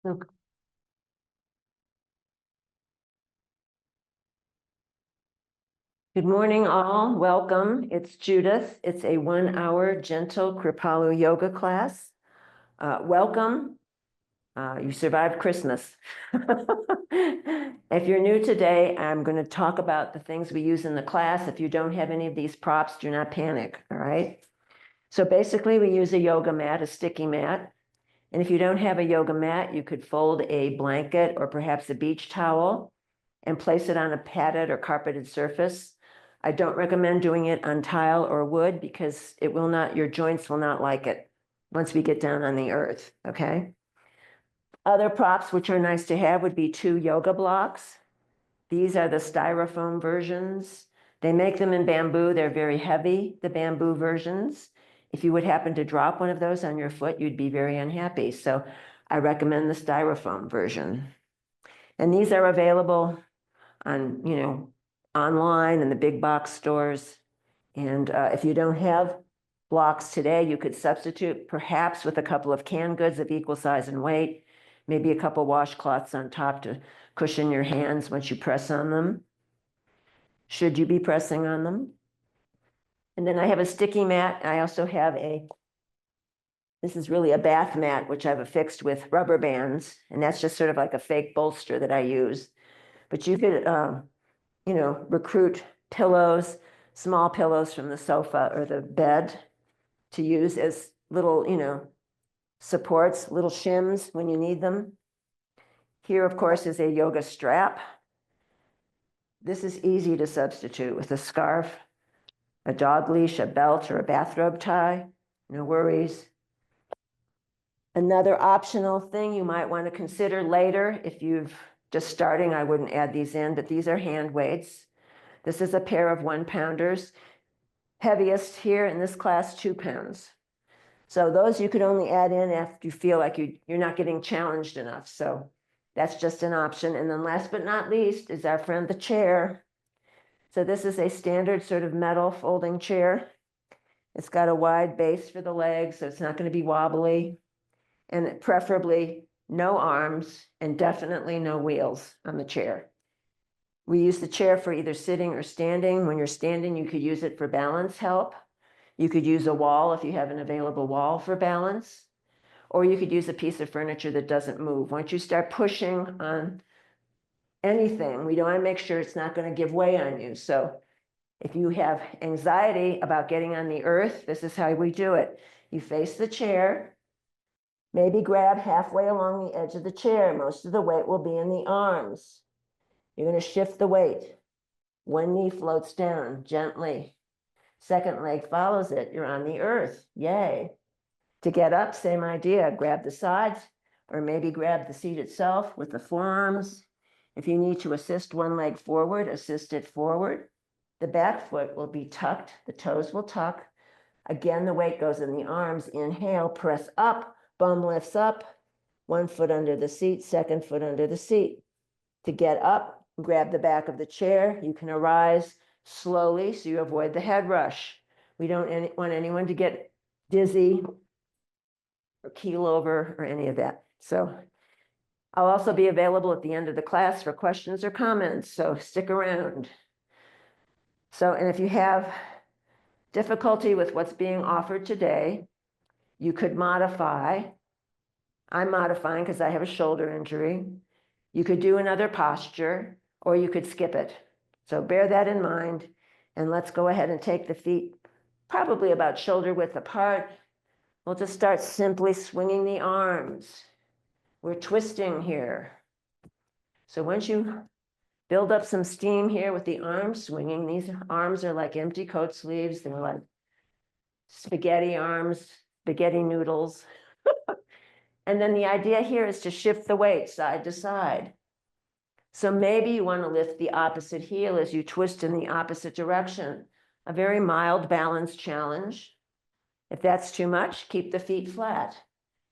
Okay. Good morning, all. Welcome. It's Judith. It's a 1-hour gentle Kripalu yoga class. Welcome. You survived Christmas. If you're new today, I'm going to talk about the things we use in the class. If you don't have any of these props, do not panic. All right. So basically, we use a yoga mat, a sticky mat. And if you don't have a yoga mat, you could fold a blanket or perhaps a beach towel and place it on a padded or carpeted surface. I don't recommend doing it on tile or wood because your joints will not like it once we get down on the earth, okay? Other props which are nice to have would be 2 yoga blocks. These are the styrofoam versions. They make them in bamboo. They're very heavy, the bamboo versions. If you would happen to drop one of those on your foot, you'd be very unhappy. So I recommend the styrofoam version. And these are available on, online in the big box stores. And if you don't have blocks today, you could substitute perhaps with a couple of canned goods of equal size and weight, maybe a couple washcloths on top to cushion your hands once you press on them, should you be pressing on them. And then I have a sticky mat. I also have this is really a bath mat, which I've affixed with rubber bands. And that's just sort of like a fake bolster that I use. But you could, recruit pillows, small pillows from the sofa or the bed to use as little, supports, little shims when you need them. Here, of course, is a yoga strap. This is easy to substitute with a scarf, a dog leash, a belt, or a bathrobe tie. No worries. Another optional thing you might want to consider later, if you've just starting, I wouldn't add these in, but these are hand weights. This is a pair of 1-pounders. Heaviest here in this class, 2 pounds. So those you could only add in after you feel like you're not getting challenged enough. So that's just an option. And then last but not least is our friend, the chair. So this is a standard sort of metal folding chair. It's got a wide base for the legs, so it's not going to be wobbly. And preferably no arms and definitely no wheels on the chair. We use the chair for either sitting or standing. When you're standing, you could use it for balance help. You could use a wall if you have an available wall for balance, or you could use a piece of furniture that doesn't move. Once you start pushing on anything, we want to make sure it's not going to give way on you. So if you have anxiety about getting on the earth, this is how we do it. You face the chair, maybe grab halfway along the edge of the chair. Most of the weight will be in the arms. You're going to shift the weight. One knee floats down gently. Second leg follows it. You're on the earth. Yay. To get up, same idea. Grab the sides or maybe grab the seat itself with the forearms. If you need to assist one leg forward, assist it forward. The back foot will be tucked. The toes will tuck. Again, the weight goes in the arms. Inhale, press up, bum lifts up. 1 foot under the seat, 2nd foot under the seat. To get up, grab the back of the chair. You can arise slowly so you avoid the head rush. We don't want anyone to get dizzy or keel over or any of that. So I'll also be available at the end of the class for questions or comments, so stick around. And if you have difficulty with what's being offered today, you could modify. I'm modifying because I have a shoulder injury. You could do another posture, or you could skip it. So bear that in mind, and let's go ahead and take the feet probably about shoulder width apart. We'll just start simply swinging the arms. We're twisting here. So once you build up some steam here with the arms swinging, these arms are like empty coat sleeves. They're like spaghetti arms, spaghetti noodles. And then the idea here is to shift the weight side to side. So maybe you want to lift the opposite heel as you twist in the opposite direction. A very mild balance challenge. If that's too much, keep the feet flat.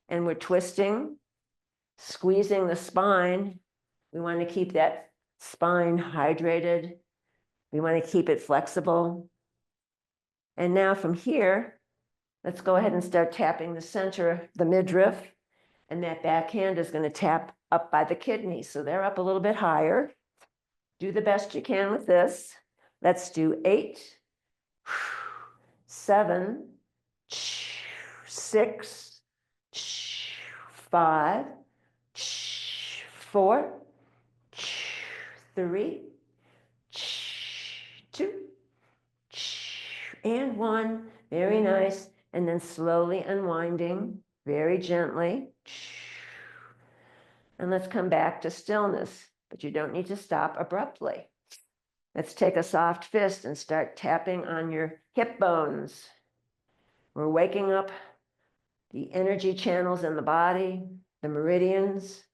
And we're twisting, squeezing the spine. We want to keep that spine hydrated. We want to keep it flexible. And now from here, let's go ahead and start tapping the center, the midriff, And that back hand is going to tap up by the kidneys. So they're up a little bit higher. Do the best you can with this. Let's do 8, 7, 6, 5, 4, 3, 2, and 1. Very nice. And then slowly unwinding, very gently. And let's come back to stillness, but you don't need to stop abruptly. Let's take a soft fist and start tapping on your hip bones. We're waking up the energy channels in the body, the meridians.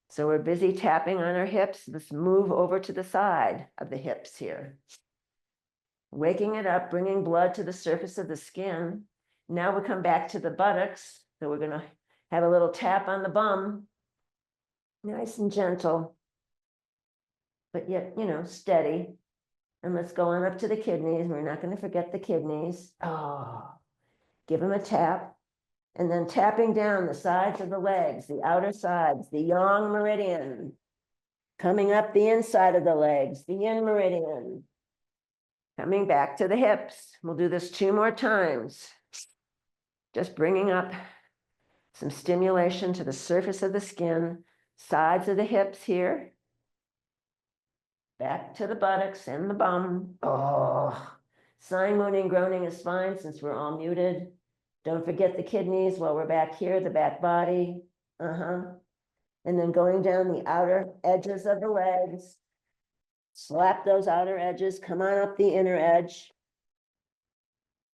So we're busy tapping on our hips. Let's move over to the side of the hips here. Waking it up, bringing blood to the surface of the skin. Now we come back to the buttocks. So we're going to have a little tap on the bum. Nice and gentle, but yet, steady. And let's go on up to the kidneys. We're not going to forget the kidneys. Oh, give them a tap. And then tapping down the sides of the legs, the outer sides, the yang meridian. Coming up the inside of the legs, the yin meridian. Coming back to the hips. We'll do this 2 more times. Just bringing up some stimulation to the surface of the skin, sides of the hips here. Back to the buttocks and the bum. Oh, sighing, moaning, groaning is fine since we're all muted. Don't forget the kidneys while we're back here, the back body. And then going down the outer edges of the legs. Slap those outer edges, come on up the inner edge.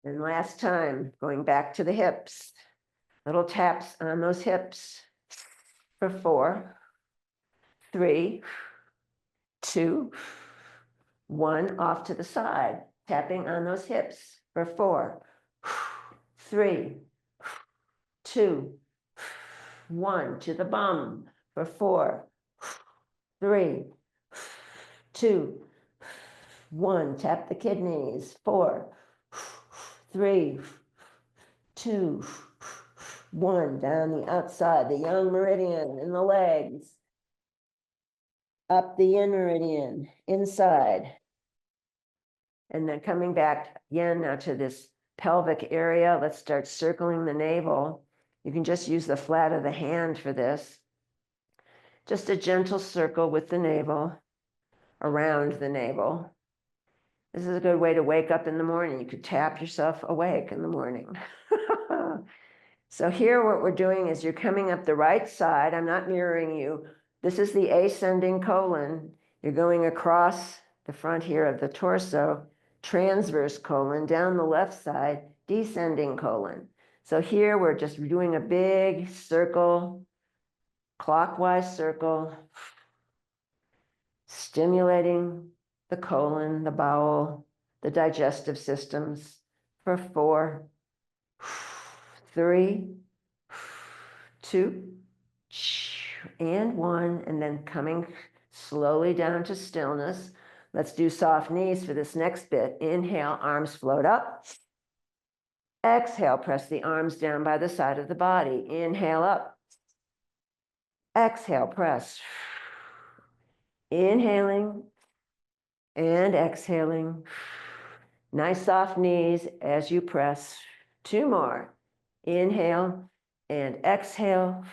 And last time, going back to the hips. Little taps on those hips for 4, 3, 2, 1, off to the side. Tapping on those hips for 4, 3, 2, 1, to the bum for 4, 3, 2, 1. Tap the kidneys. 4, 3, 2, 1. Down the outside, the yang meridian in the legs. Up the yin meridian, inside. And then coming back again now to this pelvic area. Let's start circling the navel. You can just use the flat of the hand for this. Just a gentle circle with the navel, around the navel. This is a good way to wake up in the morning. You could tap yourself awake in the morning. So here what we're doing is you're coming up the right side. I'm not mirroring you. This is the ascending colon. You're going across the front here of the torso, transverse colon, down the left side, descending colon. So here we're just doing a big circle, clockwise circle, stimulating the colon, the bowel, the digestive systems for 4, 3, 2, and 1, and then coming slowly down to stillness. Let's do soft knees for this next bit. Inhale, arms float up. Exhale, press the arms down by the side of the body. Inhale up. Exhale, press. Inhaling and exhaling. Nice soft knees as you press. 2 more. Inhale and exhale.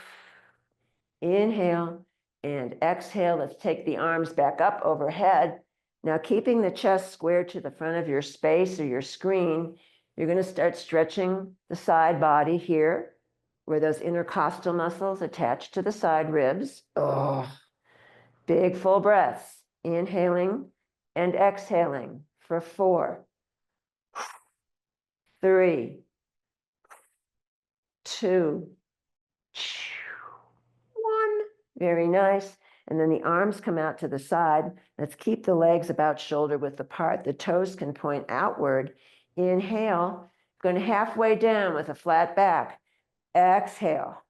Inhale and exhale. Let's take the arms back up overhead. Now keeping the chest square to the front of your space or your screen, you're going to start stretching the side body here, where those intercostal muscles attach to the side ribs. Oh, big full breaths. Inhaling and exhaling for 4, 3, 2, 1. Very nice. And then the arms come out to the side. Let's keep the legs about shoulder width apart. The toes can point outward. Inhale, going halfway down with a flat back. Exhale.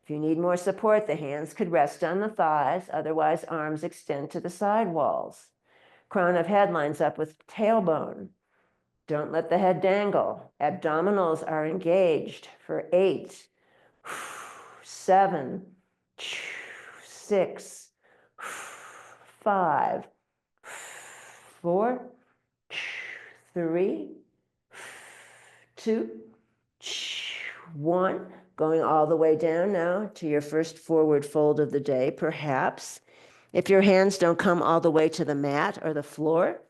If you need more support, the hands could rest on the thighs. Otherwise, arms extend to the side walls. Crown of head lines up with tailbone. Don't let the head dangle. Abdominals are engaged for 8, 7, 6, 5, 4, 3, 2, 1. Going all the way down now to your first forward fold of the day, perhaps. If your hands don't come all the way to the mat or the floor,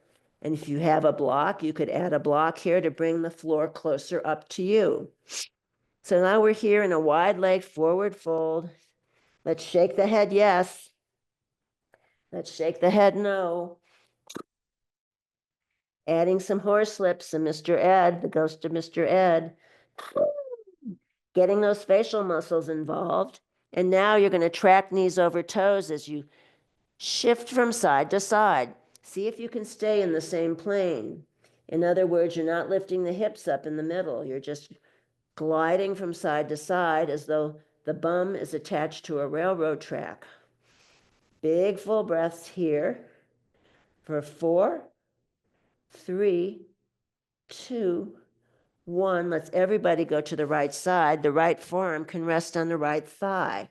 and if you have a block, you could add a block here to bring the floor closer up to you. So now we're here in a wide leg forward fold. Let's shake the head yes. Let's shake the head no. Adding some horse lips and Mr. Ed, the ghost of Mr. Ed. Getting those facial muscles involved. And now you're going to track knees over toes as you shift from side to side. See if you can stay in the same plane. In other words, you're not lifting the hips up in the middle. You're just gliding from side to side as though the bum is attached to a railroad track. Big full breaths here for 4, 3, 2, 1. Let's everybody go to the right side. The right forearm can rest on the right thigh.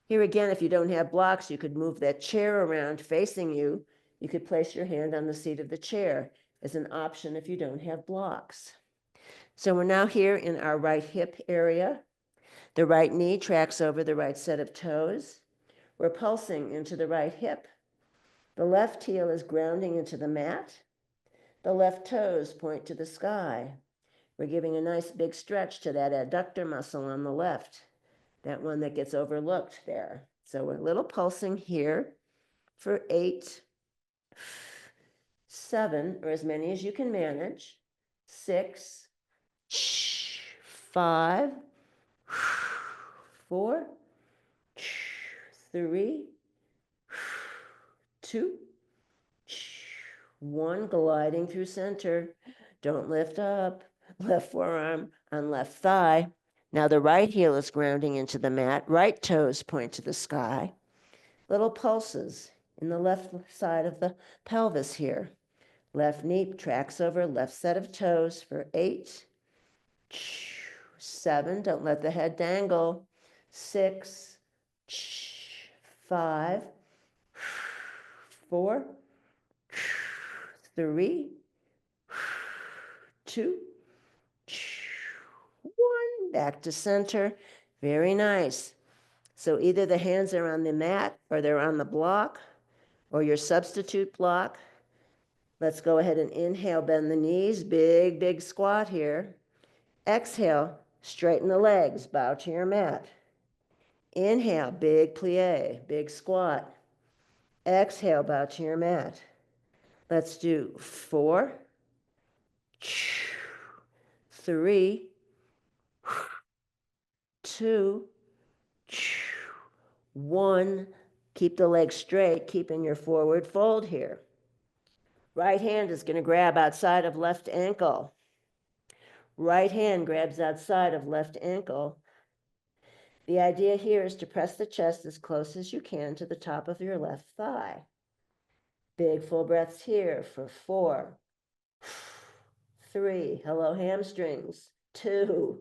Here again, if you don't have blocks, you could move that chair around facing you. You could place your hand on the seat of the chair as an option if you don't have blocks. So we're now here in our right hip area. The right knee tracks over the right set of toes. We're pulsing into the right hip. The left heel is grounding into the mat. The left toes point to the sky. We're giving a nice big stretch to that adductor muscle on the left, that one that gets overlooked there. So we're a little pulsing here for 8, 7, or as many as you can manage, 6, 5, 4, 3, 2, 1, gliding through center. Don't lift up. Left forearm on left thigh. Now the right heel is grounding into the mat. Right toes point to the sky. Little pulses in the left side of the pelvis here. Left knee tracks over left set of toes for 8, 7. Don't let the head dangle. 6, 5, 4, 3, 2, 1. Back to center. Very nice. So either the hands are on the mat or they're on the block or your substitute block. Let's go ahead and inhale, bend the knees, big, big squat here. Exhale, straighten the legs, bow to your mat. Inhale, big plie, big squat. Exhale, bow to your mat. Let's do 4, 3, 2, 1. Keep the legs straight, keeping your forward fold here. Right hand is going to grab outside of left ankle. Right hand grabs outside of left ankle. The idea here is to press the chest as close as you can to the top of your left thigh. Big full breaths here for 4, 3, hello hamstrings, 2,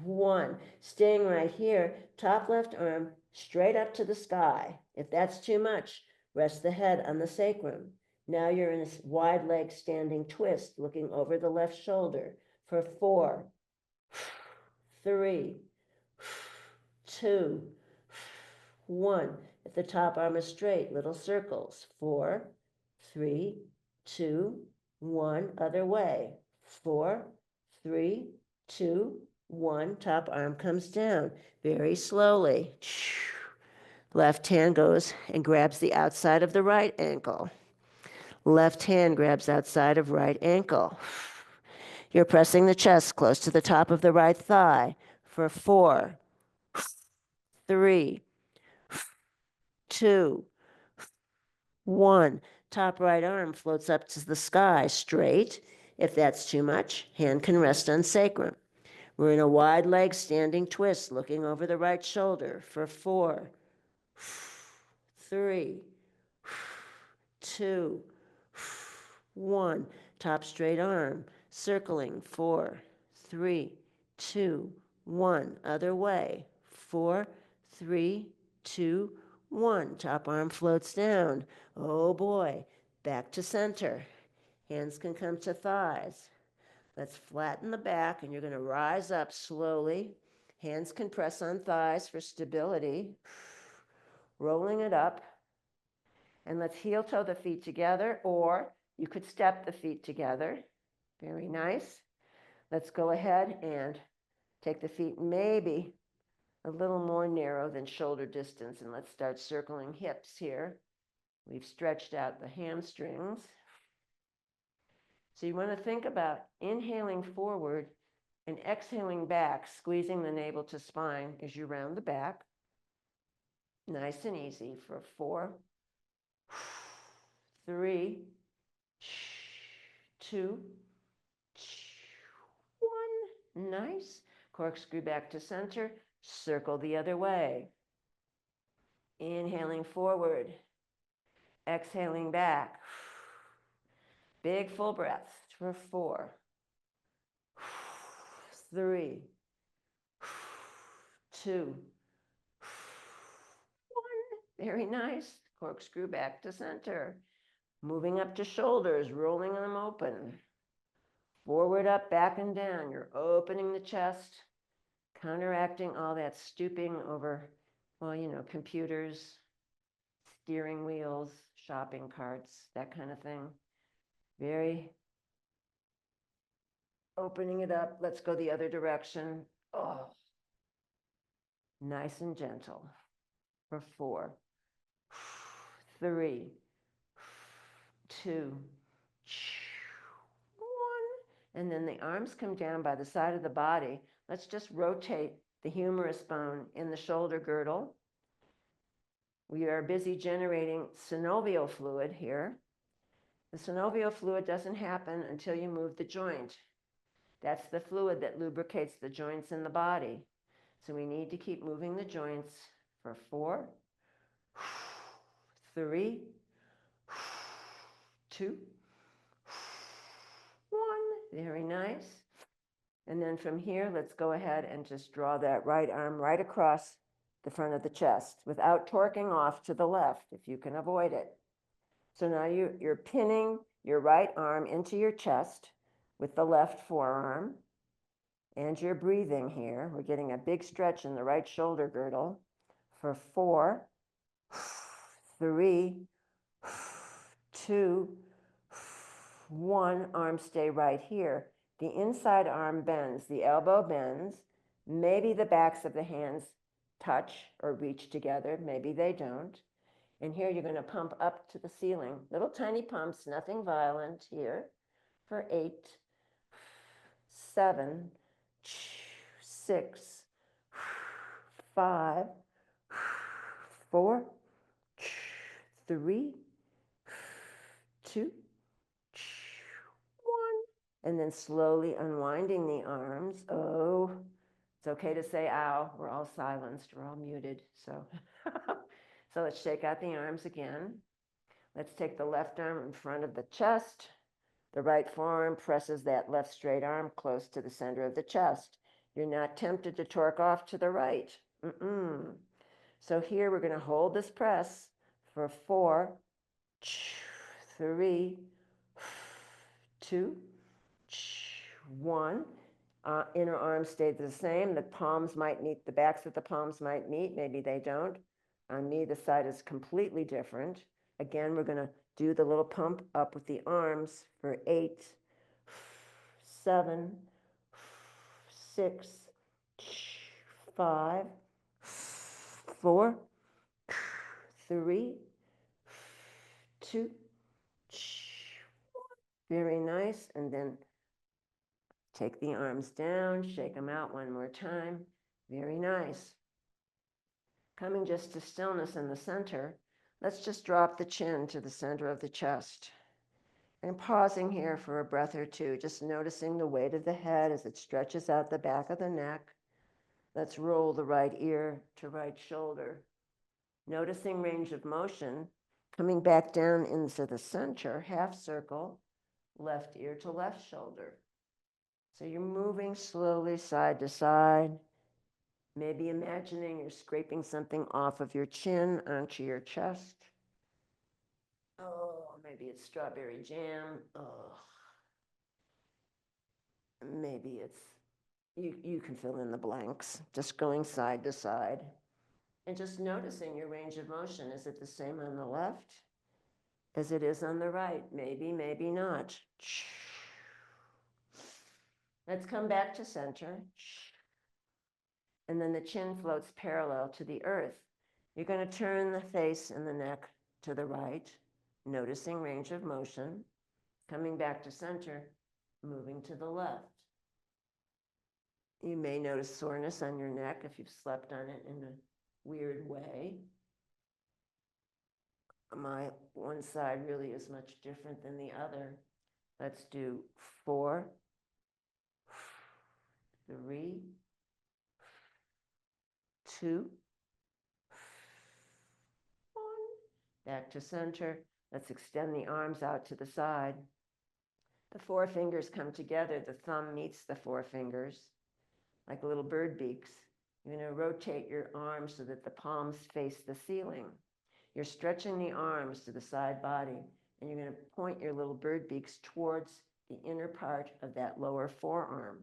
1. Staying right here, top left arm straight up to the sky. If that's too much, rest the head on the sacrum. Now you're in a wide leg standing twist, looking over the left shoulder for 4, 3, 2, 1. If the top arm is straight, little circles. 4, 3, 2, 1. Other way. 4, 3, 2, 1. Top arm comes down very slowly. Left hand goes and grabs the outside of the right ankle. Left hand grabs outside of right ankle. You're pressing the chest close to the top of the right thigh for 4, 3, 2, 1. Top right arm floats up to the sky straight. If that's too much, hand can rest on sacrum. We're in a wide leg standing twist, looking over the right shoulder for 4, 3, 2, 1. Top straight arm circling 4, 3, 2, 1. Other way. 4, 3, 2, 1. Top arm floats down. Oh boy. Back to center. Hands can come to thighs. Let's flatten the back, and you're going to rise up slowly. Hands can press on thighs for stability. Rolling it up. And let's heel toe the feet together, or you could step the feet together. Very nice. Let's go ahead and take the feet maybe a little more narrow than shoulder distance, and let's start circling hips here. We've stretched out the hamstrings. So you want to think about inhaling forward and exhaling back, squeezing the navel to spine as you round the back. Nice and easy for 4, 3, 2, 1. Nice. Corkscrew back to center. Circle the other way. Inhaling forward. Exhaling back. Big full breaths for 4, 3, 2, 1. Very nice. Corkscrew back to center. Moving up to shoulders, rolling them open. Forward, up, back, and down. You're opening the chest, counteracting all that stooping over, well, computers, steering wheels, shopping carts, that kind of thing. Very opening it up. Let's go the other direction. Oh, nice and gentle for 4, 3, 2, 1. And then the arms come down by the side of the body. Let's just rotate the humerus bone in the shoulder girdle. We are busy generating synovial fluid here. The synovial fluid doesn't happen until you move the joint. That's the fluid that lubricates the joints in the body. So we need to keep moving the joints for 4, 3, 2, 1. Very nice. And then from here, let's go ahead and just draw that right arm right across the front of the chest without torquing off to the left, if you can avoid it. So now you're pinning your right arm into your chest with the left forearm, and you're breathing here. We're getting a big stretch in the right shoulder girdle for 4, 3, 2, 1. Arms stay right here. The inside arm bends, the elbow bends. Maybe the backs of the hands touch or reach together. Maybe they don't. And here you're going to pump up to the ceiling. Little tiny pumps, nothing violent here. For 8, 7, 6, 5, 4, 3, 2, 1. And then slowly unwinding the arms. Oh, it's okay to say ow. We're all silenced. We're all muted. So, so let's shake out the arms again. Let's take the left arm in front of the chest. The right forearm presses that left straight arm close to the center of the chest. You're not tempted to torque off to the right. So here we're going to hold this press for 4, 3, 2, 1. Inner arms stay the same. The palms might meet, the backs of the palms might meet. Maybe they don't. On me, the side is completely different. Again, we're going to do the little pump up with the arms for 8, 7, 6, 5, 4, 3, 2, 1. Very nice. And then take the arms down, shake them out one more time. Very nice. Coming just to stillness in the center, let's just drop the chin to the center of the chest. And pausing here for a breath or two, just noticing the weight of the head as it stretches out the back of the neck. Let's roll the right ear to right shoulder. Noticing range of motion, coming back down into the center, half circle, left ear to left shoulder. So you're moving slowly side to side, Maybe imagining you're scraping something off of your chin onto your chest. Oh, maybe it's strawberry jam. Oh, maybe it's, you can fill in the blanks, just going side to side. And just noticing your range of motion. Is it the same on the left as it is on the right? Maybe, maybe not. Let's come back to center. And then the chin floats parallel to the earth. You're going to turn the face and the neck to the right, noticing range of motion, coming back to center, moving to the left. You may notice soreness on your neck if you've slept on it in a weird way. My one side really is much different than the other. Let's do 4, 3, 2, 1. Back to center. Let's extend the arms out to the side. The 4 fingers come together. The thumb meets the 4 fingers like little bird beaks. You're going to rotate your arms so that the palms face the ceiling. You're stretching the arms to the side body, and you're going to point your little bird beaks towards the inner part of that lower forearm.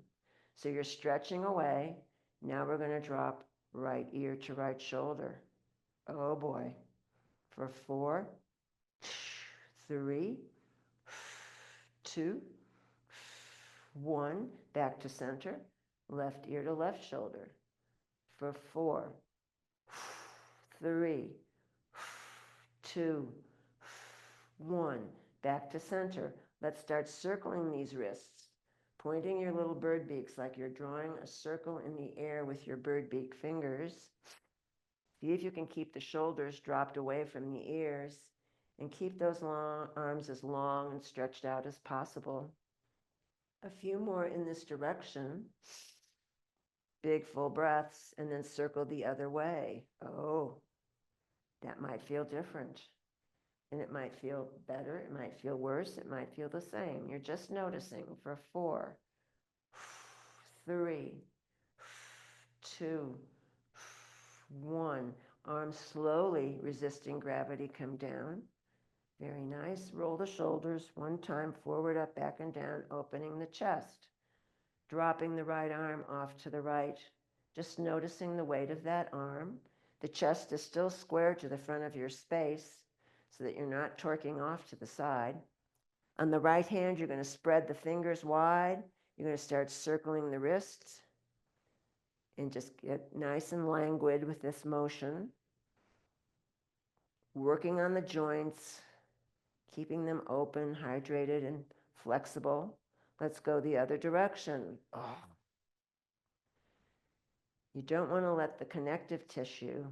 So you're stretching away. Now we're going to drop right ear to right shoulder. Oh boy. For 4, 3, 2, 1. Back to center. Left ear to left shoulder. For 4, 3, 2, 1. Back to center. Let's start circling these wrists, pointing your little bird beaks like you're drawing a circle in the air with your bird beak fingers. See if you can keep the shoulders dropped away from the ears and keep those long arms as long and stretched out as possible. A few more in this direction. Big full breaths, and then circle the other way. Oh, that might feel different. And it might feel better, it might feel worse, it might feel the same. You're just noticing for 4, 3, 2, 1. Arms slowly resisting gravity come down. Very nice. Roll the shoulders one time, forward, up, back, and down, opening the chest. Dropping the right arm off to the right. Just noticing the weight of that arm. The chest is still square to the front of your space so that you're not torquing off to the side. On the right hand, you're going to spread the fingers wide. You're going to start circling the wrists and just get nice and languid with this motion. Working on the joints, keeping them open, hydrated, and flexible. Let's go the other direction. Oh. You don't want to let the connective tissue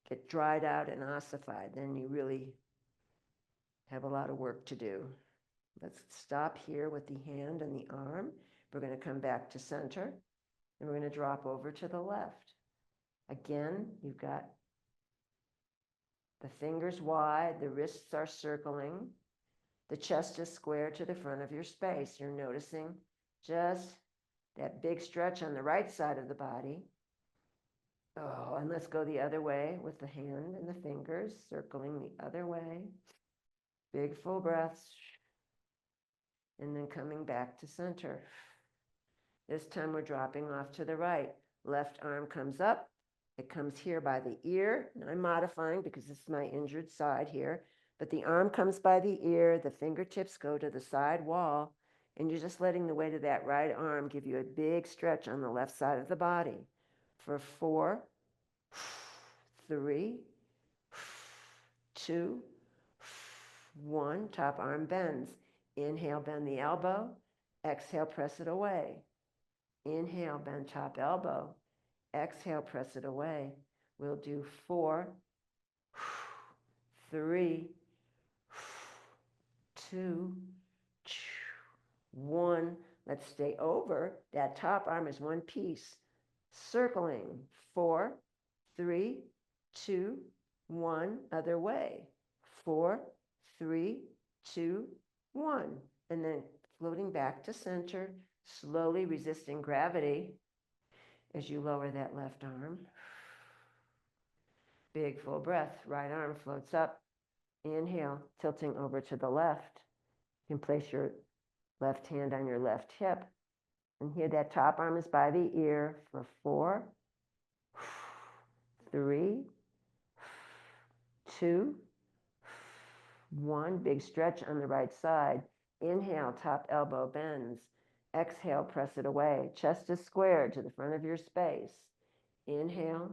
get dried out and ossified. Then you really have a lot of work to do. Let's stop here with the hand and the arm. We're going to come back to center, and we're going to drop over to the left. Again, you've got the fingers wide, the wrists are circling. The chest is square to the front of your space. You're noticing just that big stretch on the right side of the body. Oh, and let's go the other way with the hand and the fingers, circling the other way. Big full breaths. And then coming back to center. This time we're dropping off to the right. Left arm comes up. It comes here by the ear. And I'm modifying because this is my injured side here. But the arm comes by the ear. The fingertips go to the side wall. And you're just letting the weight of that right arm give you a big stretch on the left side of the body. For 4, 3, 2, 1. Top arm bends. Inhale, bend the elbow. Exhale, press it away. Inhale, bend top elbow. Exhale, press it away. We'll do 4, 3, 2, 1. Let's stay over. That top arm is one piece. Circling. 4, 3, 2, 1. Other way. 4, 3, 2, 1. And then floating back to center, slowly resisting gravity. as you lower that left arm. Big full breath. Right arm floats up. Inhale, tilting over to the left. You can place your left hand on your left hip. And here that top arm is by the ear for 4, 3, 2, 1. Big stretch on the right side. Inhale, top elbow bends. Exhale, press it away. Chest is squared to the front of your space. Inhale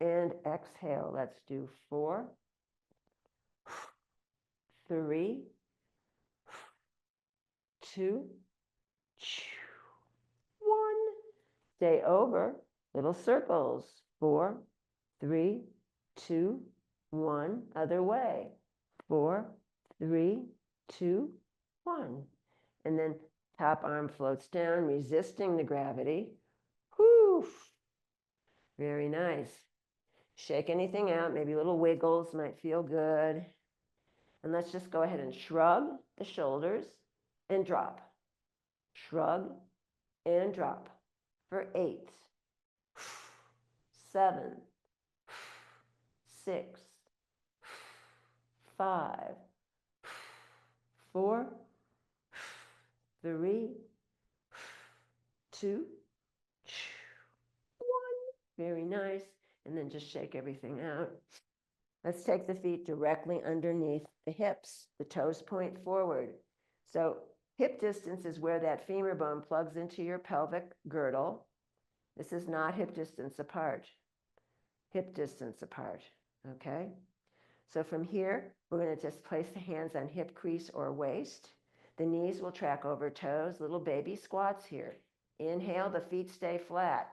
and exhale. Let's do 4, 3, 2, 1. Stay over. Little circles. 4, 3, 2, 1. Other way. 4, 3, 2, 1. And then top arm floats down, resisting the gravity. Whew. Very nice. Shake anything out. Maybe little wiggles might feel good. And let's just go ahead and shrug the shoulders and drop. Shrug and drop for 8, 7, 6, 5, 4, 3, 2, 1. Very nice. And then just shake everything out. Let's take the feet directly underneath the hips. The toes point forward. So hip distance is where that femur bone plugs into your pelvic girdle. This is not hip distance apart. Hip distance apart, okay? So from here, we're going to just place the hands on hip crease or waist. The knees will track over toes, little baby squats here. Inhale, the feet stay flat.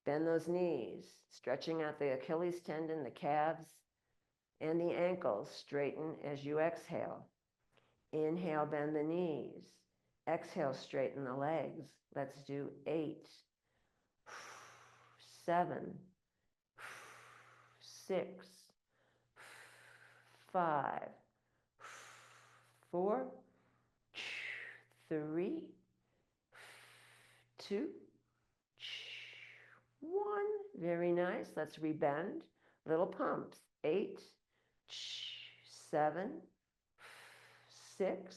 Bend those knees, stretching out the Achilles tendon, the calves, and the ankles. Straighten as you exhale. Inhale, bend the knees. Exhale, straighten the legs. Let's do 8, 7, 6, 5, 4, 3, 2, 1. Very nice. Let's rebend. Little pumps. 8, 7, 6,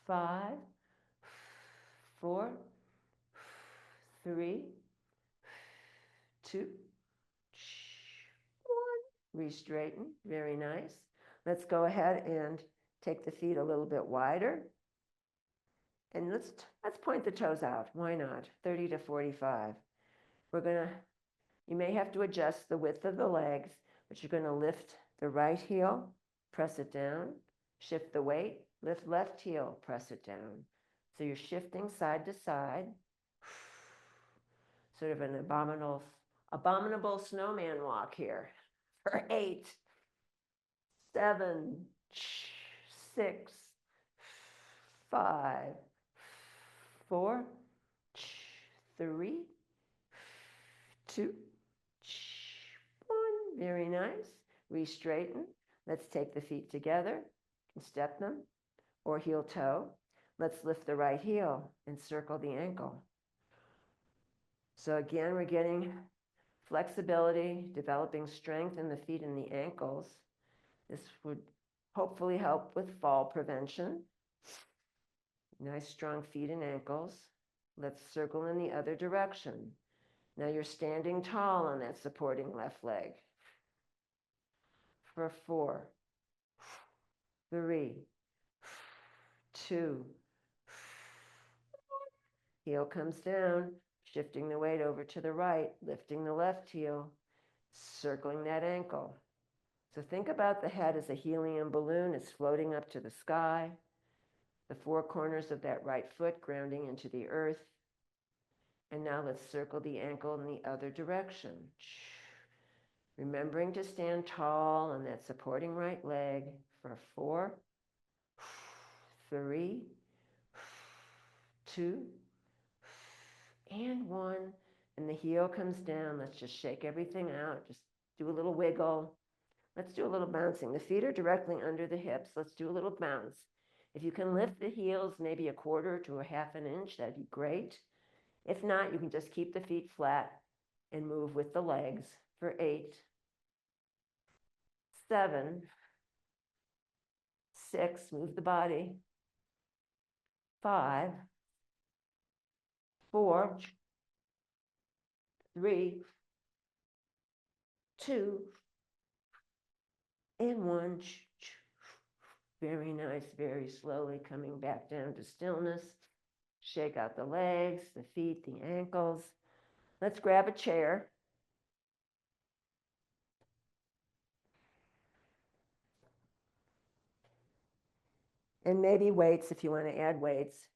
5, 4, 3, 2, 1. Re-straighten. Very nice. Let's go ahead and take the feet a little bit wider. And let's point the toes out. Why not? 30 to 45. You may have to adjust the width of the legs, but you're going to lift the right heel, press it down, shift the weight, lift left heel, press it down. So you're shifting side to side. Sort of an abominable snowman walk here. For 8, 7, 6, 5, 4, 3, 2, 1. Very nice. Re-straighten. Let's take the feet together and step them or heel toe. Let's lift the right heel and circle the ankle. So again, we're getting flexibility, developing strength in the feet and the ankles. This would hopefully help with fall prevention. Nice strong feet and ankles. Let's circle in the other direction. Now you're standing tall on that supporting left leg. For 4, 3, 2, heel comes down, shifting the weight over to the right, lifting the left heel, circling that ankle. So think about the head as a helium balloon. It's floating up to the sky. The 4 corners of that right foot grounding into the earth. And now let's circle the ankle in the other direction. Remembering to stand tall on that supporting right leg for 4, 3, 2, and 1. And the heel comes down. Let's just shake everything out. Just do a little wiggle. Let's do a little bouncing. The feet are directly under the hips. Let's do a little bounce. If you can lift the heels maybe a quarter to a half an inch, that'd be great. If not, you can just keep the feet flat and move with the legs for 8, 7, 6, move the body, 5, 4, 3, 2, and 1. Very nice, very slowly coming back down to stillness. Shake out the legs, the feet, the ankles. Let's grab a chair. And maybe weights if you want to add weights.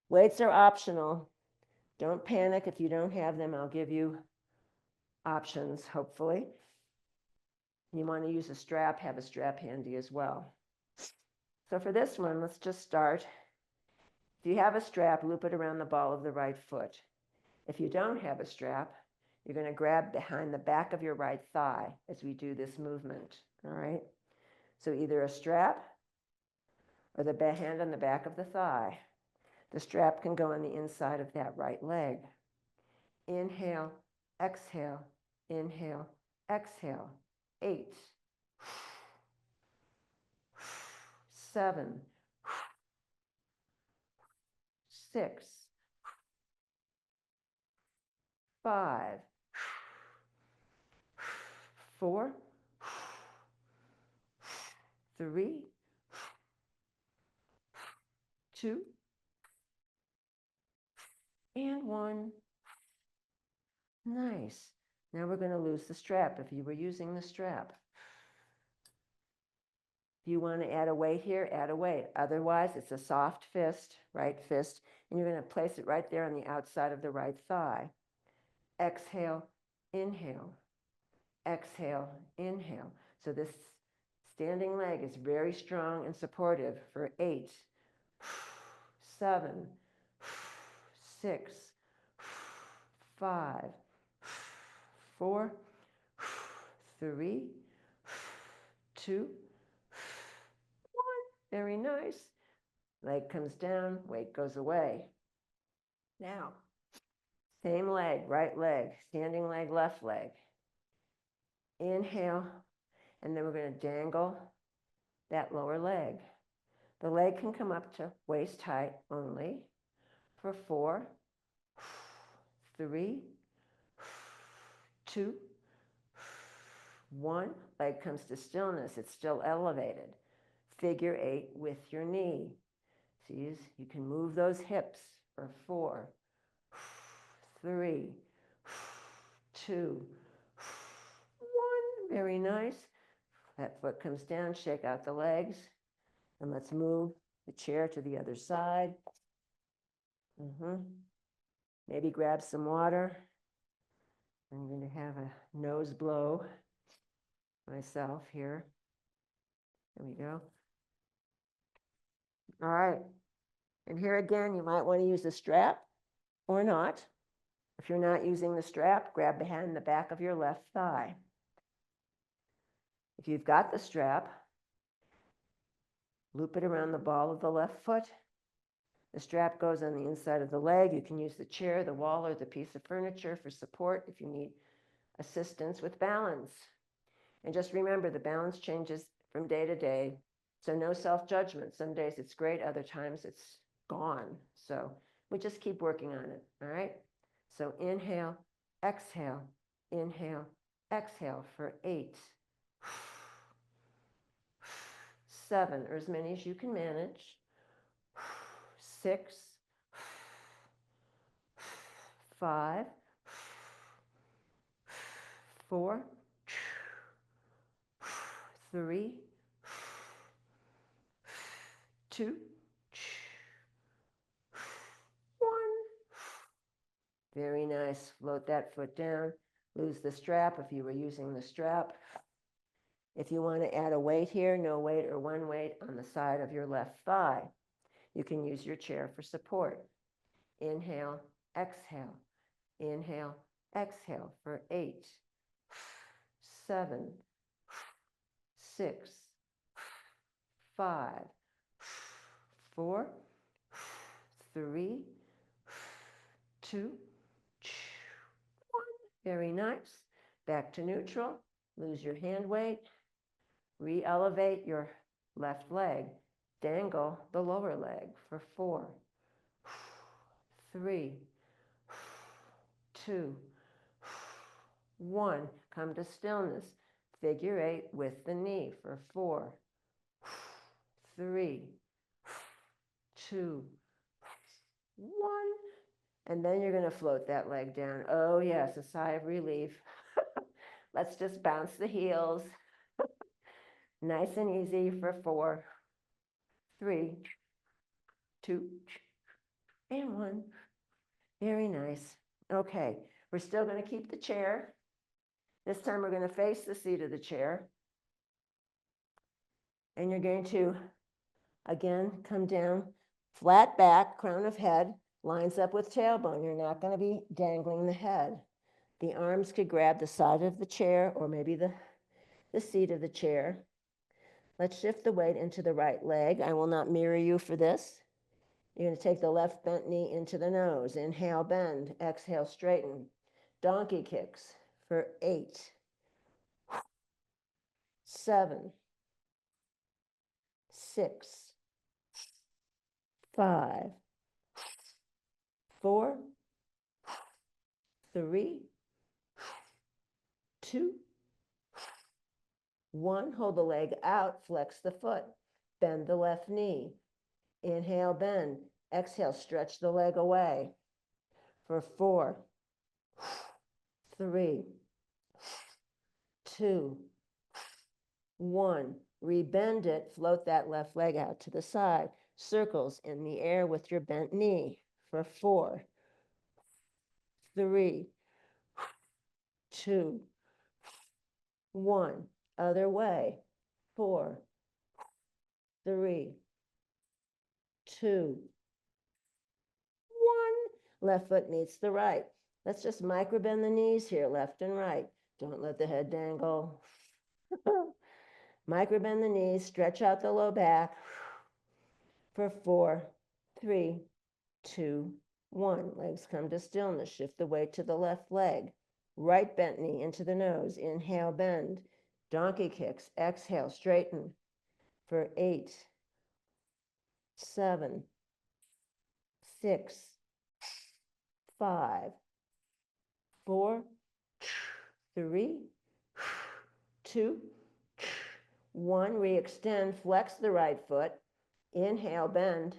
Weights are optional. Don't panic if you don't have them. I'll give you options, hopefully. You want to use a strap, have a strap handy as well. So for this one, let's just start. If you have a strap, loop it around the ball of the right foot. If you don't have a strap, you're going to grab behind the back of your right thigh as we do this movement, all right? So either a strap or the hand on the back of the thigh. The strap can go on the inside of that right leg. Inhale, exhale, inhale, exhale. 8, 7, 6, 5, 4, 3, 2, and 1. Nice. Now we're going to lose the strap if you were using the strap. If you want to add a weight here, add a weight. Otherwise, it's a soft fist, right fist, and you're going to place it right there on the outside of the right thigh. Exhale, inhale. Exhale, inhale. So this standing leg is very strong and supportive for 8, 7, 6, 5, 4, 3, 2, 1. Very nice. Leg comes down, weight goes away. Now, same leg, right leg, standing leg, left leg. Inhale, and then we're going to dangle that lower leg. The leg can come up to waist height only for 4, 3, 2, 1. Leg comes to stillness. It's still elevated. Figure 8 with your knee. See, you can move those hips for 4, 3, 2, 1. Very nice. That foot comes down, shake out the legs, and let's move the chair to the other side. Maybe grab some water. I'm going to have a nose blow myself here. There we go. All right. And here again, you might want to use a strap or not. If you're not using the strap, grab behind the back of your left thigh. If you've got the strap, loop it around the ball of the left foot. The strap goes on the inside of the leg. You can use the chair, the wall, or the piece of furniture for support if you need assistance with balance. And just remember, the balance changes from day to day. So no self-judgment. Some days it's great, other times it's gone. So we just keep working on it, all right? So inhale, exhale, inhale, exhale for 8, 7, or as many as you can manage, 6, 5, 4, 3, 2, 1. Very nice. Float that foot down. Lose the strap if you were using the strap. If you want to add a weight here, no weight or one weight on the side of your left thigh. You can use your chair for support. Inhale, exhale. Inhale, exhale for 8, 7, 6, 5, 4, 3, 2, 1. Very nice. Back to neutral. Lose your hand weight. Re-elevate your left leg. Dangle the lower leg for 4, 3, 2, 1. Come to stillness. Figure 8 with the knee for 4, 3, 2, 1. And then you're going to float that leg down. Oh, yes, a sigh of relief. Let's just bounce the heels. Nice and easy for 4, 3, 2, and 1. Very nice. Okay, we're still going to keep the chair. This time we're going to face the seat of the chair. And you're going to, again, come down, flat back, crown of head, lines up with tailbone. You're not going to be dangling the head. The arms could grab the side of the chair or maybe the seat of the chair. Let's shift the weight into the right leg. I will not mirror you for this. You're going to take the left bent knee into the nose. Inhale, bend. Exhale, straighten. Donkey kicks for 8, 7, 6, 5, 4, 3, 2, 1. Hold the leg out, flex the foot, bend the left knee. Inhale, bend. Exhale, stretch the leg away for 4, 3, 2, 1. Rebend it, float that left leg out to the side. Circles in the air with your bent knee for 4, 3, 2, 1. Other way. 4, 3, 2, 1. Left foot meets the right. Let's just micro bend the knees here, left and right. Don't let the head dangle. Micro bend the knees, stretch out the low back for 4, 3, 2, 1. Legs come to stillness. Shift the weight to the left leg. Right bent knee into the nose. Inhale, bend. Donkey kicks. Exhale, straighten for 8, 7, 6, 5, 4, 3, 2, 1. Re-extend, flex the right foot. Inhale, bend.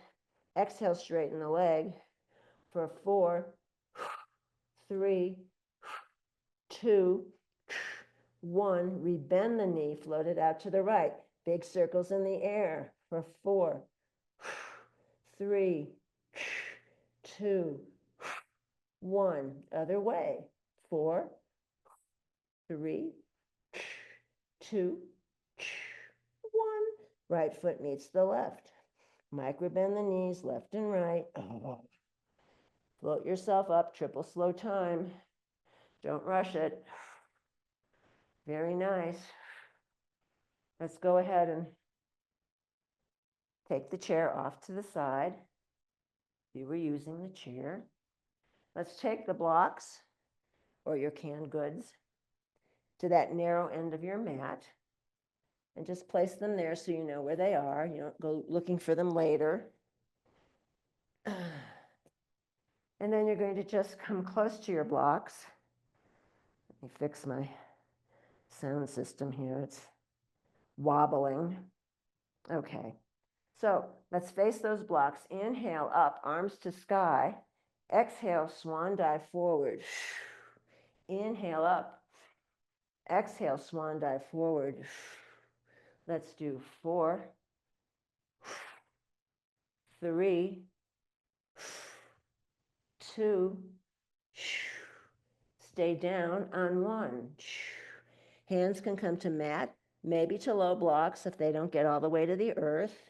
Exhale, straighten the leg for 4, 3, 2, 1. Rebend the knee, float it out to the right. Big circles in the air for 4, 3, 2, 1. Other way. 4, 3, 2, 1. Right foot meets the left. Micro bend the knees, left and right. Float yourself up, triple slow time. Don't rush it. Very nice. Let's go ahead and take the chair off to the side. If you were using the chair. Let's take the blocks or your canned goods to that narrow end of your mat and just place them there so you know where they are. You don't go looking for them later. And then you're going to just come close to your blocks. Let me fix my sound system here. It's wobbling. Okay. So let's face those blocks. Inhale up, arms to sky. Exhale, swan dive forward. Inhale up. Exhale, swan dive forward. Let's do 4, 3, 2, stay down on 1. Hands can come to mat, maybe to low blocks if they don't get all the way to the earth.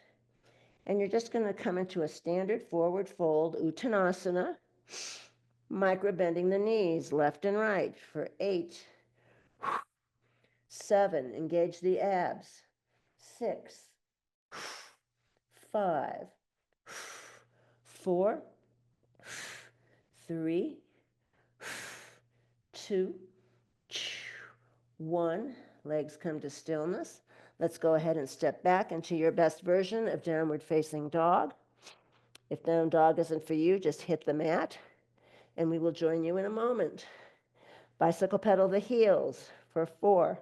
And you're just going to come into a standard forward fold, Uttanasana, micro bending the knees left and right for 8, 7, engage the abs, 6, 5, 4, 3, 2, 1. Legs come to stillness. Let's go ahead and step back into your best version of downward facing dog. If down dog isn't for you, just hit the mat and we will join you in a moment. Bicycle pedal the heels for 4,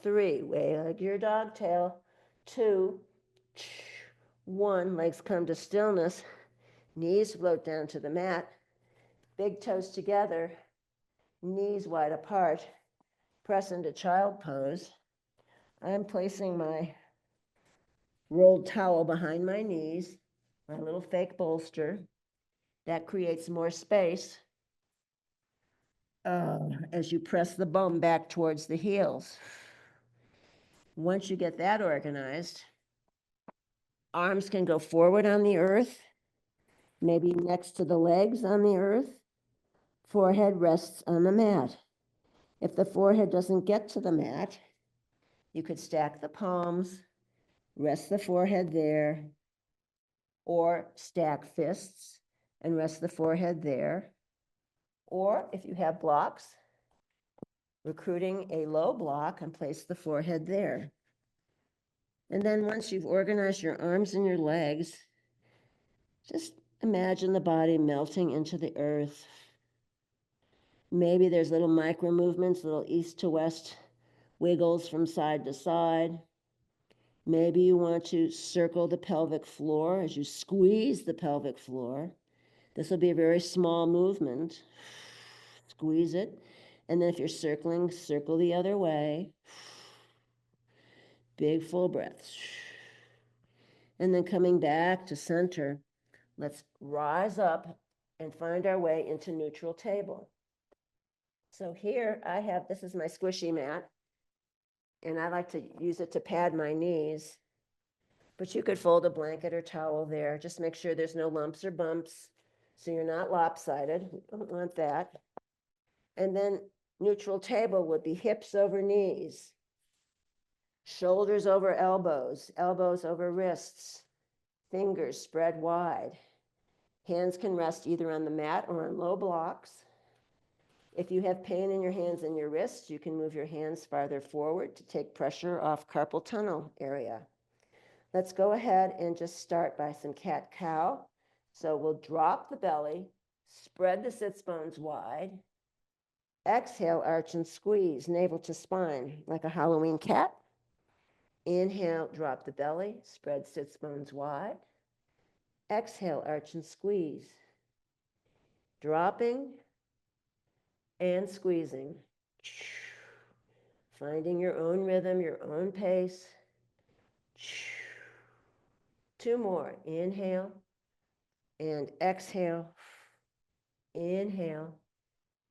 3, wag your dog tail, 2, 1, legs come to stillness, knees float down to the mat, big toes together, knees wide apart, press into child pose. I'm placing my rolled towel behind my knees, my little fake bolster. That creates more space as you press the bum back towards the heels. Once you get that organized, arms can go forward on the earth, maybe next to the legs on the earth. Forehead rests on the mat. If the forehead doesn't get to the mat, you could stack the palms, rest the forehead there, or stack fists and rest the forehead there. Or if you have blocks, recruiting a low block and place the forehead there. And then once you've organized your arms and your legs, just imagine the body melting into the earth. Maybe there's little micro movements, little east to west wiggles from side to side. Maybe you want to circle the pelvic floor as you squeeze the pelvic floor. This will be a very small movement. Squeeze it. And then if you're circling, circle the other way. Big full breaths. And then coming back to center, let's rise up and find our way into neutral table. So here I have, this is my squishy mat, and I like to use it to pad my knees. But you could fold a blanket or towel there. Just make sure there's no lumps or bumps so you're not lopsided. We don't want that. And then neutral table would be hips over knees, shoulders over elbows, elbows over wrists, fingers spread wide. Hands can rest either on the mat or on low blocks. If you have pain in your hands and your wrists, you can move your hands farther forward to take pressure off carpal tunnel area. Let's go ahead and just start by some cat-cow. So we'll drop the belly, spread the sits bones wide. Exhale, arch and squeeze, navel to spine, like a Halloween cat. Inhale, drop the belly, spread sits bones wide. Exhale, arch and squeeze. Dropping and squeezing. Finding your own rhythm, your own pace. 2 more. Inhale and exhale. Inhale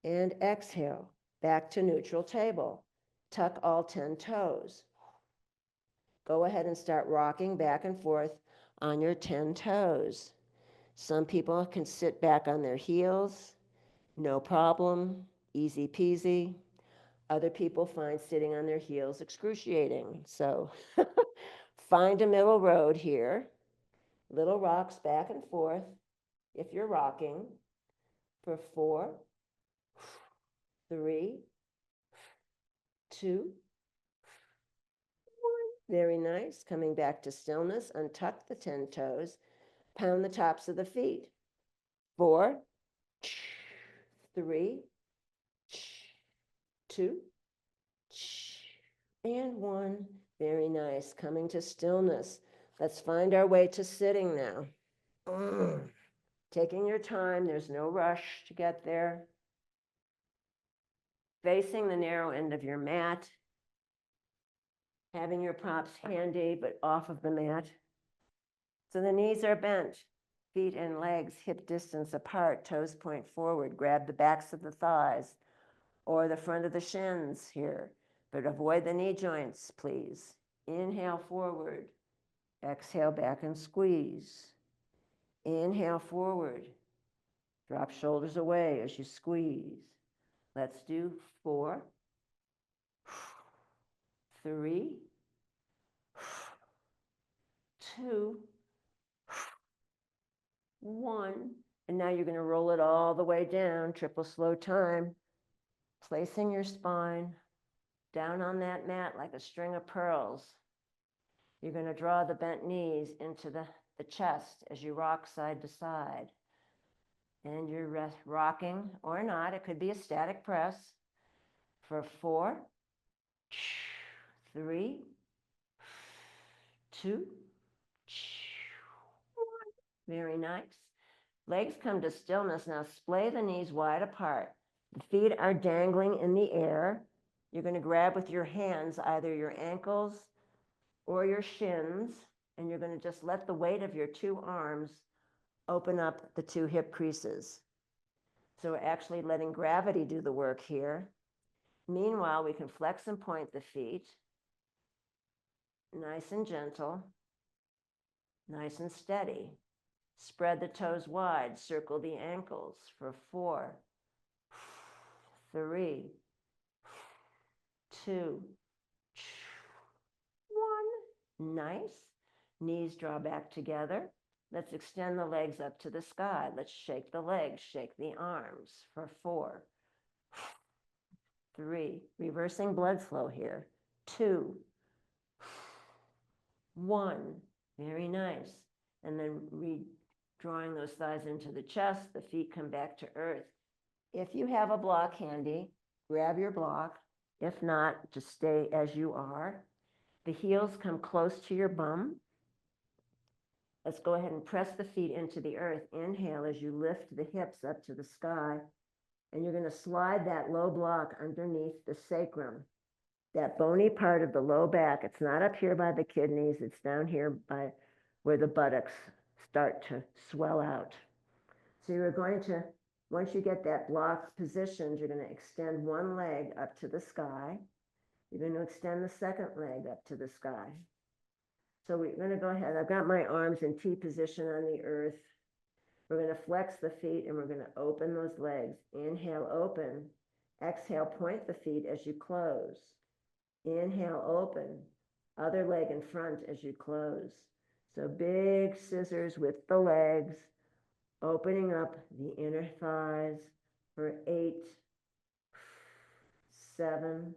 and exhale. Back to neutral table. Tuck all 10 toes. Go ahead and start rocking back and forth on your 10 toes. Some people can sit back on their heels, no problem, easy peasy. Other people find sitting on their heels excruciating. So find a middle road here. Little rocks back and forth if you're rocking for 4, 3, 2, 1. Very nice. Coming back to stillness, untuck the 10 toes, pound the tops of the feet. 4, 3, 2, and 1. Very nice. Coming to stillness. Let's find our way to sitting now. Taking your time. There's no rush to get there. Facing the narrow end of your mat. Having your props handy but off of the mat. So the knees are bent. Feet and legs hip distance apart. Toes point forward. Grab the backs of the thighs or the front of the shins here. But avoid the knee joints, please. Inhale forward. Exhale back and squeeze. Inhale forward. Drop shoulders away as you squeeze. Let's do 4, 3, 2, 1. And now you're going to roll it all the way down, triple slow time, placing your spine down on that mat like a string of pearls. You're going to draw the bent knees into the chest as you rock side to side. And you're rocking or not, it could be a static press for 4, 3, 2, 1. Very nice. Legs come to stillness. Now splay the knees wide apart. The feet are dangling in the air. You're going to grab with your hands either your ankles or your shins, and you're going to just let the weight of your 2 arms open up the 2 hip creases. So we're actually letting gravity do the work here. Meanwhile, we can flex and point the feet. Nice and gentle. Nice and steady. Spread the toes wide. Circle the ankles for 4, 3, 2, 1. Nice. Knees draw back together. Let's extend the legs up to the sky. Let's shake the legs, shake the arms for 4, 3, reversing blood flow here. 2, 1, very nice. And then drawing those thighs into the chest, the feet come back to earth. If you have a block handy, grab your block. If not, just stay as you are. The heels come close to your bum. Let's go ahead and press the feet into the earth. Inhale as you lift the hips up to the sky. And you're going to slide that low block underneath the sacrum, that bony part of the low back. It's not up here by the kidneys. It's down here by where the buttocks start to swell out. So you're going to, once you get that block positioned, you're going to extend one leg up to the sky. You're going to extend the second leg up to the sky. So we're going to go ahead. I've got my arms in T position on the earth. We're going to flex the feet and we're going to open those legs. Inhale, open. Exhale, point the feet as you close. Inhale, open. Other leg in front as you close. So big scissors with the legs, opening up the inner thighs for 8, 7,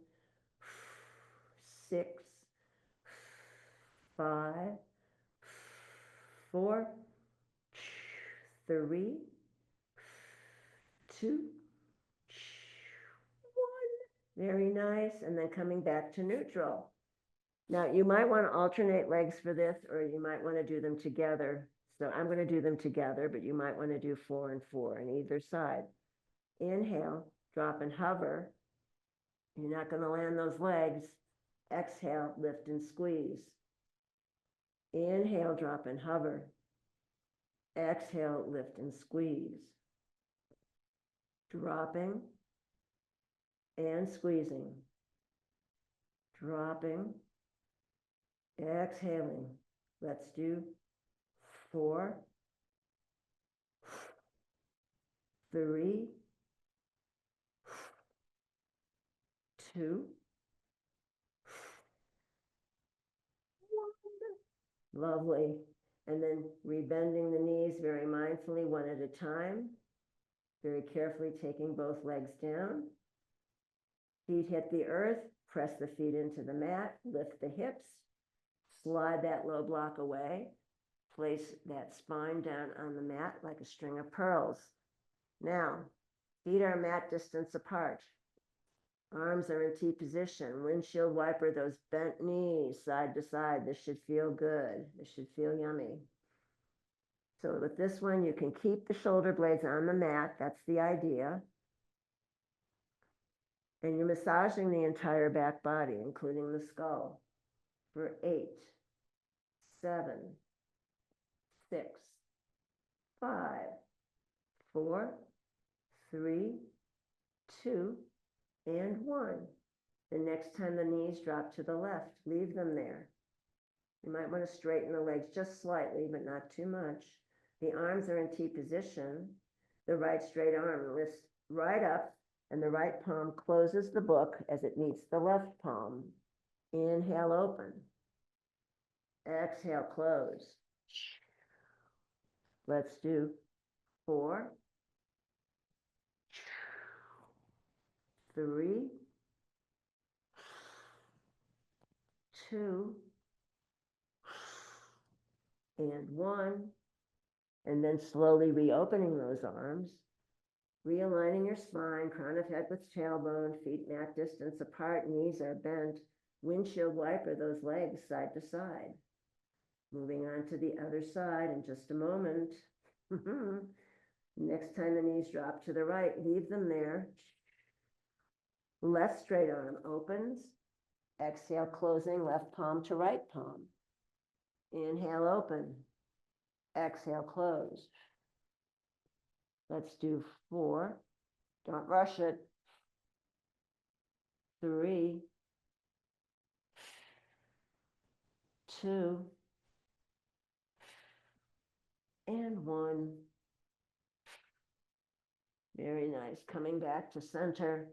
6, 5, 4, 3, 2, 1. Very nice. And then coming back to neutral. Now, you might want to alternate legs for this, or you might want to do them together. So I'm going to do them together, but you might want to do 4 and 4 on either side. Inhale, drop and hover. You're not going to land those legs. Exhale, lift and squeeze. Inhale, drop and hover. Exhale, lift and squeeze. Dropping and squeezing. Dropping. Exhaling. Let's do 4, 3, 2, 1. Lovely. And then rebending the knees very mindfully, one at a time. Very carefully taking both legs down. Feet hit the earth. Press the feet into the mat. Lift the hips. Slide that low block away. Place that spine down on the mat like a string of pearls. Now, feet are mat distance apart. Arms are in T position. Windshield wiper those bent knees side to side. This should feel good. This should feel yummy. So with this one, you can keep the shoulder blades on the mat. That's the idea. And you're massaging the entire back body, including the skull, for 8, 7, 6, 5, 4, 3, 2, and 1. The next time the knees drop to the left, leave them there. You might want to straighten the legs just slightly, but not too much. The arms are in T position. The right straight arm lifts right up, and the right palm closes the book as it meets the left palm. Inhale, open. Exhale, close. Let's do 4, 3, 2, and 1. And then slowly reopening those arms, realigning your spine, crown of head with tailbone, feet mat distance apart, knees are bent, windshield wiper those legs side to side. Moving on to the other side in just a moment. Next time the knees drop to the right, leave them there. Left straight arm opens. Exhale, closing left palm to right palm. Inhale, open. Exhale, close. Let's do 4. Don't rush it. 3, 2, and 1. Very nice. Coming back to center.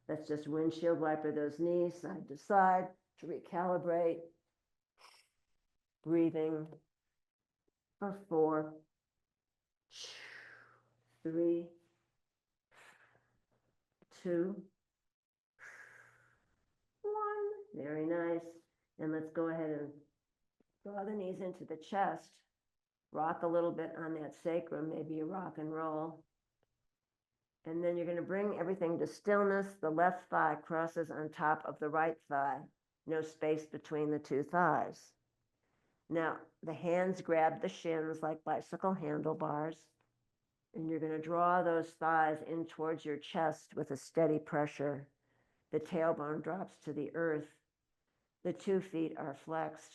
Let's just windshield wiper those knees side to side to recalibrate. Breathing for 4, 3, 2, 1. Very nice. And let's go ahead and draw the knees into the chest. Rock a little bit on that sacrum, maybe a rock and roll. And then you're going to bring everything to stillness. The left thigh crosses on top of the right thigh. No space between the two thighs. Now, the hands grab the shins like bicycle handlebars. And you're going to draw those thighs in towards your chest with a steady pressure. The tailbone drops to the earth. The 2 feet are flexed.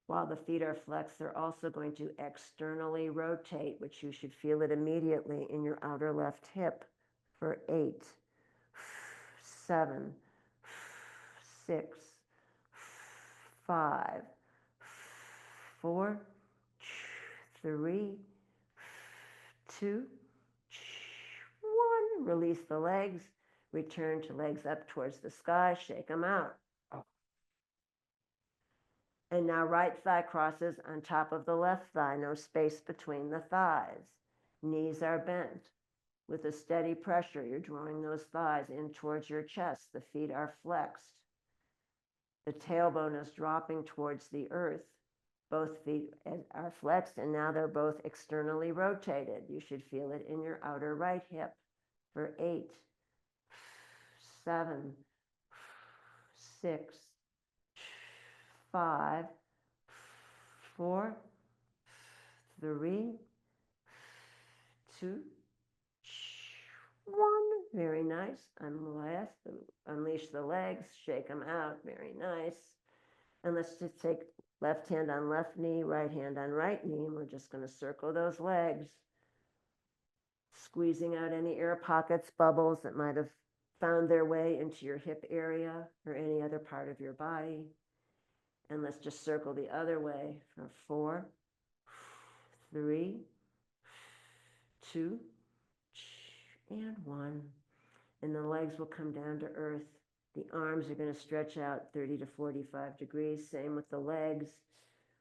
While the feet are flexed, they're also going to externally rotate, which you should feel it immediately in your outer left hip for 8, 7, 6, 5, 4, 3, 2, 1. Release the legs. Return to legs up towards the sky. Shake them out. And now right thigh crosses on top of the left thigh, no space between the thighs. Knees are bent. With a steady pressure, you're drawing those thighs in towards your chest. The feet are flexed. The tailbone is dropping towards the earth. Both feet are flexed, and now they're both externally rotated. You should feel it in your outer right hip for 8, 7, 6, 5, 4, 3, 2, 1. Very nice. Unleash the legs, shake them out. Very nice. And let's just take left hand on left knee, right hand on right knee, and we're just going to circle those legs, squeezing out any air pockets, bubbles that might have found their way into your hip area or any other part of your body. And let's just circle the other way for 4, 3, 2, and 1. And the legs will come down to earth. The arms are going to stretch out 30 to 45 degrees. Same with the legs.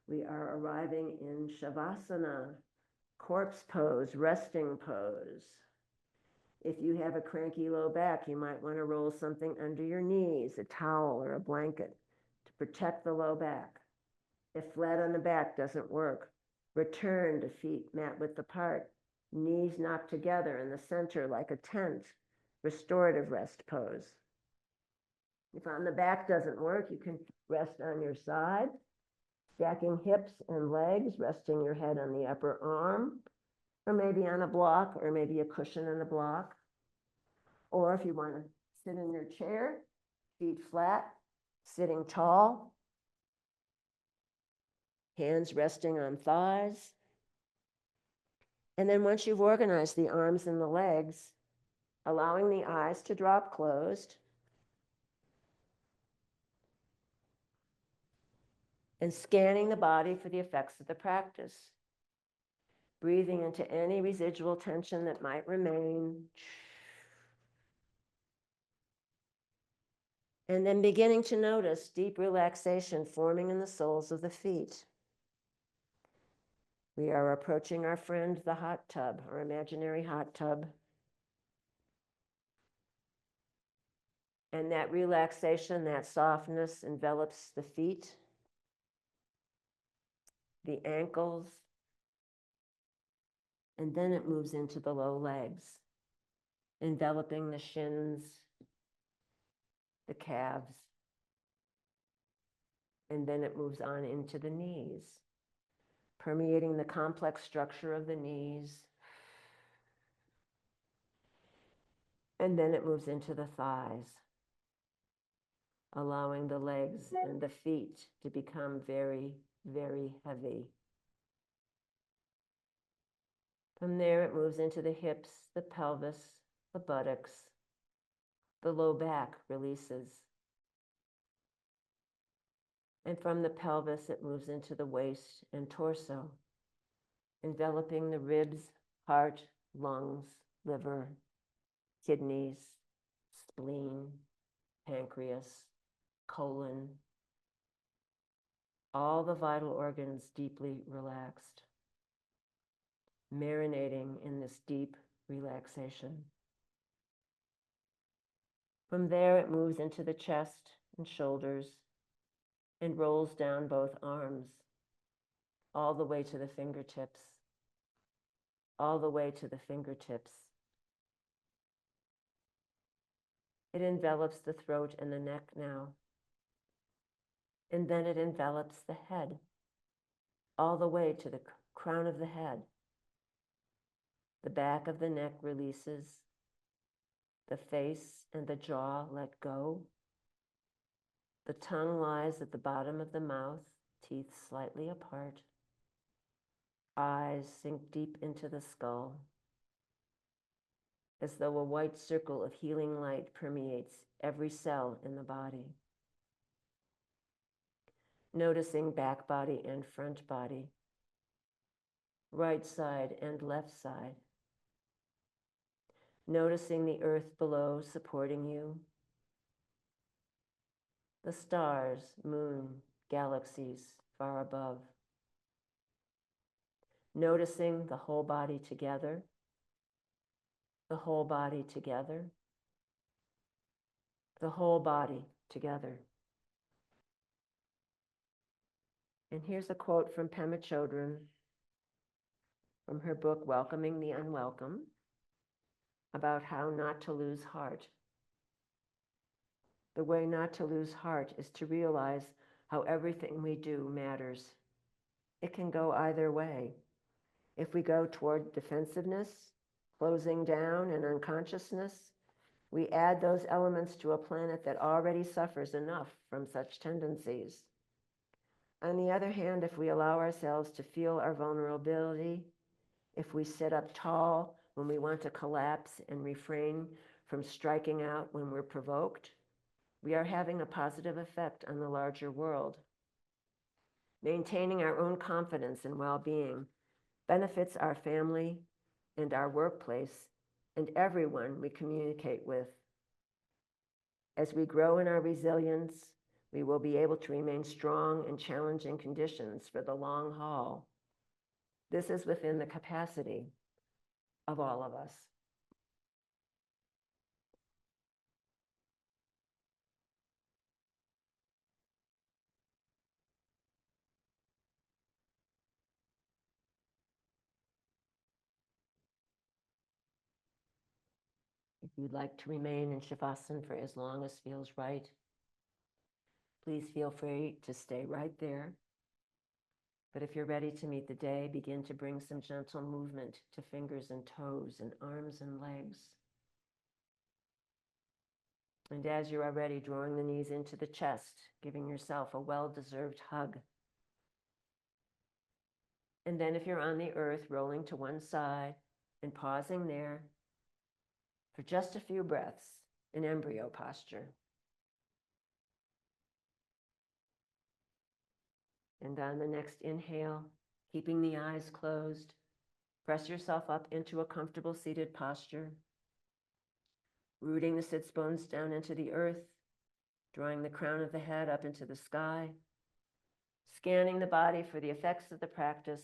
We are arriving in Shavasana, corpse pose, resting pose. If you have a cranky low back, you might want to roll something under your knees, a towel or a blanket, to protect the low back. If flat on the back doesn't work, return to feet mat width apart, knees knocked together in the center like a tent, restorative rest pose. If on the back doesn't work, you can rest on your side, stacking hips and legs, resting your head on the upper arm, or maybe on a block, or maybe a cushion and a block. Or if you want to sit in your chair, feet flat, sitting tall, hands resting on thighs. And then once you've organized the arms and the legs, allowing the eyes to drop closed, and scanning the body for the effects of the practice. Breathing into any residual tension that might remain. And then beginning to notice deep relaxation forming in the soles of the feet. We are approaching our friend, the hot tub, our imaginary hot tub. And that relaxation, that softness envelops the feet, the ankles, and then it moves into the low legs, enveloping the shins, the calves, and then it moves on into the knees, permeating the complex structure of the knees, and then it moves into the thighs, allowing the legs and the feet to become very, very heavy. From there, it moves into the hips, the pelvis, the buttocks, the low back releases. And from the pelvis, it moves into the waist and torso, enveloping the ribs, heart, lungs, liver, kidneys, spleen, pancreas, colon, all the vital organs deeply relaxed, marinating in this deep relaxation. From there, it moves into the chest and shoulders and rolls down both arms, all the way to the fingertips, all the way to the fingertips. It envelops the throat and the neck now. And then it envelops the head, all the way to the crown of the head. The back of the neck releases. The face and the jaw let go. The tongue lies at the bottom of the mouth, teeth slightly apart. Eyes sink deep into the skull, as though a white circle of healing light permeates every cell in the body. Noticing back body and front body, right side and left side. Noticing the earth below supporting you, the stars, moon, galaxies far above. Noticing the whole body together, the whole body together, the whole body together. And here's a quote from Pema Chodron from her book, Welcoming the Unwelcome, about how not to lose heart. The way not to lose heart is to realize how everything we do matters. It can go either way. If we go toward defensiveness, closing down, and unconsciousness, we add those elements to a planet that already suffers enough from such tendencies. On the other hand, if we allow ourselves to feel our vulnerability, if we sit up tall when we want to collapse and refrain from striking out when we're provoked, we are having a positive effect on the larger world. Maintaining our own confidence and well-being benefits our family and our workplace and everyone we communicate with. As we grow in our resilience, we will be able to remain strong in challenging conditions for the long haul. This is within the capacity of all of us. If you'd like to remain in Shavasana for as long as feels right, please feel free to stay right there. But if you're ready to meet the day, begin to bring some gentle movement to fingers and toes and arms and legs. And as you are ready, drawing the knees into the chest, giving yourself a well-deserved hug. And then if you're on the earth, rolling to one side and pausing there for just a few breaths in embryo posture. And on the next inhale, keeping the eyes closed, press yourself up into a comfortable seated posture, rooting the sits bones down into the earth, drawing the crown of the head up into the sky, scanning the body for the effects of the practice,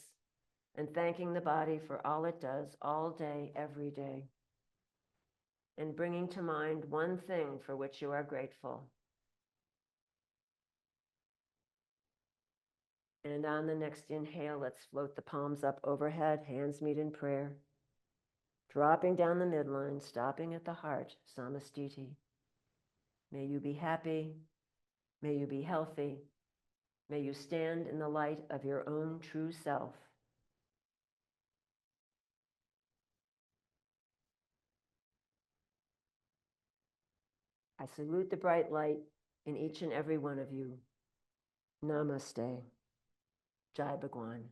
and thanking the body for all it does all day, every day, and bringing to mind one thing for which you are grateful. And on the next inhale, let's float the palms up overhead, hands meet in prayer, dropping down the midline, stopping at the heart, samastiti. May you be happy. May you be healthy. May you stand in the light of your own true self. I salute the bright light in each and every one of you. Namaste. Jai Bhagwan.